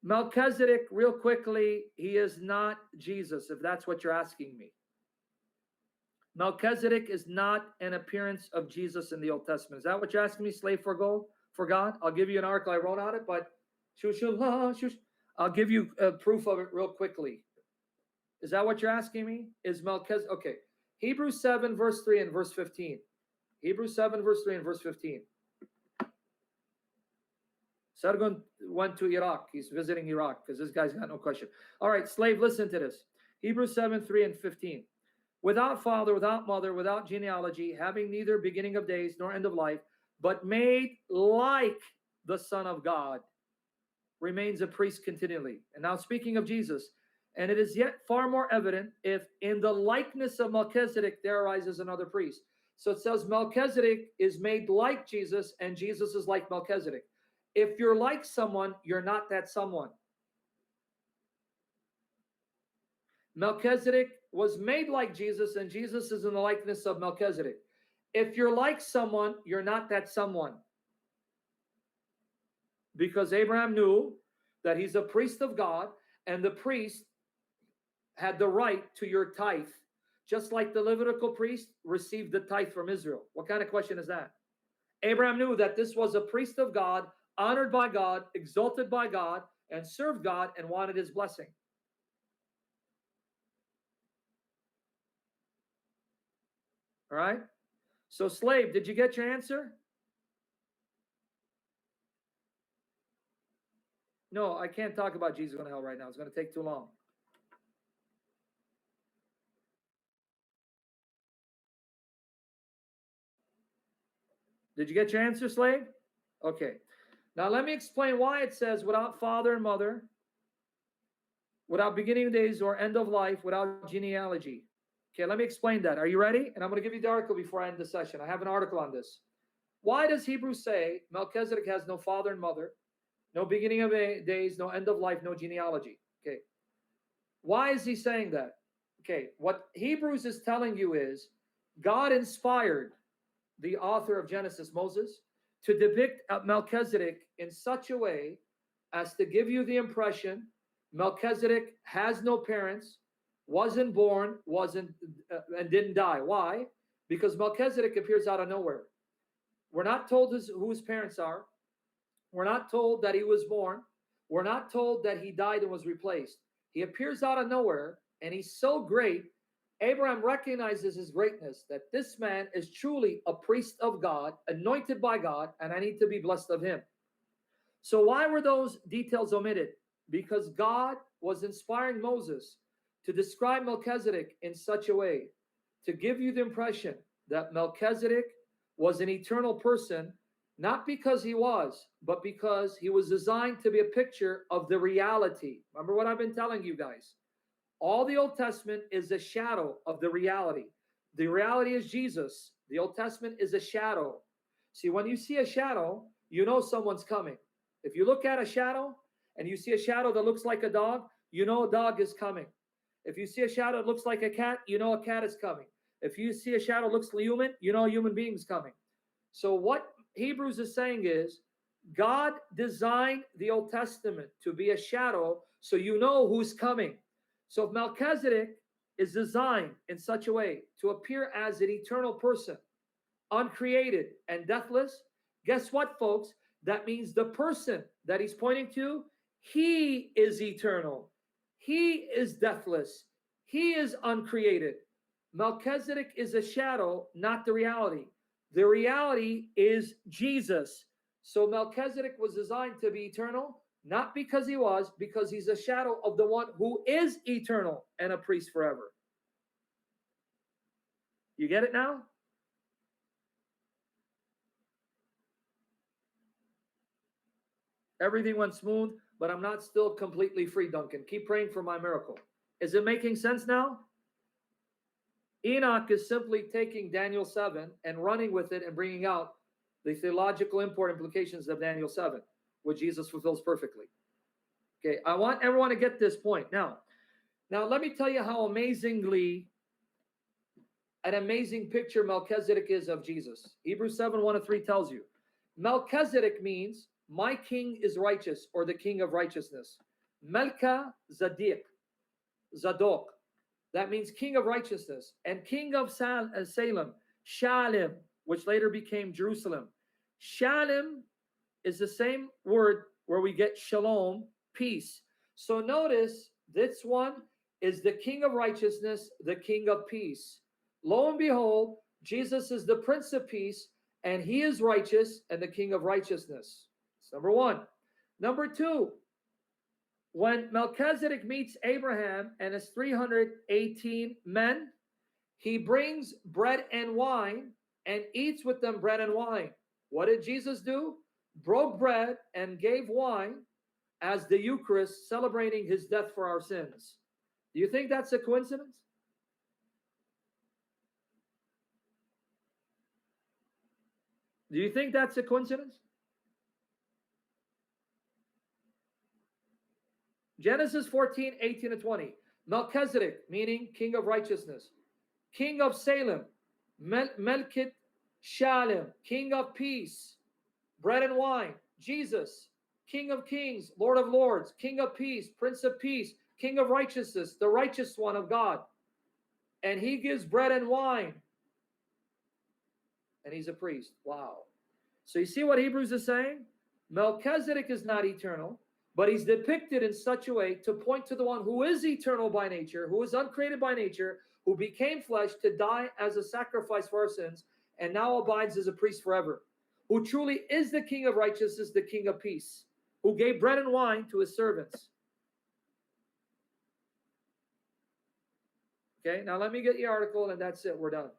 Melchizedek, real quickly, he is not Jesus, if that's what you're asking me. Melchizedek is not an appearance of Jesus in the Old Testament. Is that what you're asking me, slave for gold, for God? I'll give you an article I wrote on it, but I'll give you a proof of it real quickly. Is that what you're asking me? Is Melchizedek, okay. Hebrews 7, verse 3 and verse 15. Hebrews 7, verse 3 and verse 15. Sargon went to Iraq. He's visiting Iraq because this guy's got no question. All right, slave, listen to this. Hebrews 7, 3 and 15. Without father, without mother, without genealogy, having neither beginning of days nor end of life, but made like the Son of God, remains a priest continually. And now speaking of Jesus, and it is yet far more evident if in the likeness of Melchizedek there arises another priest. So it says Melchizedek is made like Jesus and Jesus is like Melchizedek. If you're like someone, you're not that someone. Melchizedek was made like Jesus and Jesus is in the likeness of Melchizedek. If you're like someone, you're not that someone. Because Abraham knew that he's a priest of God and the priest had the right to your tithe, just like the Levitical priest received the tithe from Israel. What kind of question is that? Abraham knew that this was a priest of God, honored by God, exalted by God, and served God and wanted his blessing. All right? So slave, did you get your answer? No, I can't talk about Jesus going to hell right now. It's going to take too long. Did you get your answer, slave? Okay. Now let me explain why it says without father and mother, without beginning of days or end of life, without genealogy. Okay, let me explain that. Are you ready? And I'm going to give you the article before I end the session. I have an article on this. Why does Hebrews say Melchizedek has no father and mother, no beginning of days, no end of life, no genealogy? Okay. Why is he saying that? Okay, what Hebrews is telling you is God inspired the author of Genesis, Moses, to depict Melchizedek in such a way as to give you the impression Melchizedek has no parents, wasn't born, and didn't die. Why? Because Melchizedek appears out of nowhere. We're not told who his parents are. We're not told that he was born. We're not told that he died and was replaced. He appears out of nowhere, and he's so great, Abraham recognizes his greatness, that this man is truly a priest of God, anointed by God, and I need to be blessed of him. So why were those details omitted? Because God was inspiring Moses to describe Melchizedek in such a way, to give you the impression that Melchizedek was an eternal person, not because he was, but because he was designed to be a picture of the reality. Remember what I've been telling you guys. All the Old Testament is a shadow of the reality. The reality is Jesus. The Old Testament is a shadow. See, when you see a shadow, you know someone's coming. If you look at a shadow and you see a shadow that looks like a dog, you know a dog is coming. If you see a shadow that looks like a cat, you know a cat is coming. If you see a shadow that looks like human, you know a human being is coming. So what Hebrews is saying is God designed the Old Testament to be a shadow so you know who's coming. So if Melchizedek is designed in such a way to appear as an eternal person, uncreated and deathless, guess what, folks? That means the person that he's pointing to, he is eternal. He is deathless. He is uncreated. Melchizedek is a shadow, not the reality. The reality is Jesus. So Melchizedek was designed to be eternal, not because he was, because he's a shadow of the one who is eternal and a priest forever. You get it now? Everything went smooth, but I'm not still completely free, Duncan. Keep praying for my miracle. Is it making sense now? Enoch is simply taking Daniel 7 and running with it and bringing out the theological import implications of Daniel 7, which Jesus fulfills perfectly. Okay, I want everyone to get this point. Now let me tell you how an amazing picture Melchizedek is of Jesus. Hebrews 7, 1 and 3 tells you. Melchizedek means my king is righteous, or the king of righteousness. Melchizedek, Zadok. That means king of righteousness. And king of Salem, Shalem, which later became Jerusalem. Shalem is the same word where we get shalom, peace. So notice this one is the king of righteousness, the king of peace. Lo and behold, Jesus is the Prince of Peace, and he is righteous and the king of righteousness. That's number one. Number two, when Melchizedek meets Abraham and his 318 men, he brings bread and wine and eats with them bread and wine. What did Jesus do? Broke bread and gave wine as the Eucharist, celebrating his death for our sins. Do you think that's a coincidence? Do you think that's a coincidence? Genesis 14, 18 to 20. Melchizedek, meaning king of righteousness. King of Salem, Melchizedek Shalem, king of peace, bread and wine. Jesus, king of kings, Lord of lords, king of peace, prince of peace, king of righteousness, the righteous one of God. And he gives bread and wine. And he's a priest. Wow. So you see what Hebrews is saying? Melchizedek is not eternal, but he's depicted in such a way to point to the one who is eternal by nature, who is uncreated by nature, who became flesh to die as a sacrifice for our sins, and now abides as a priest forever, who truly is the king of righteousness, the king of peace, who gave bread and wine to his servants. Okay, now let me get the article, and that's it. We're done.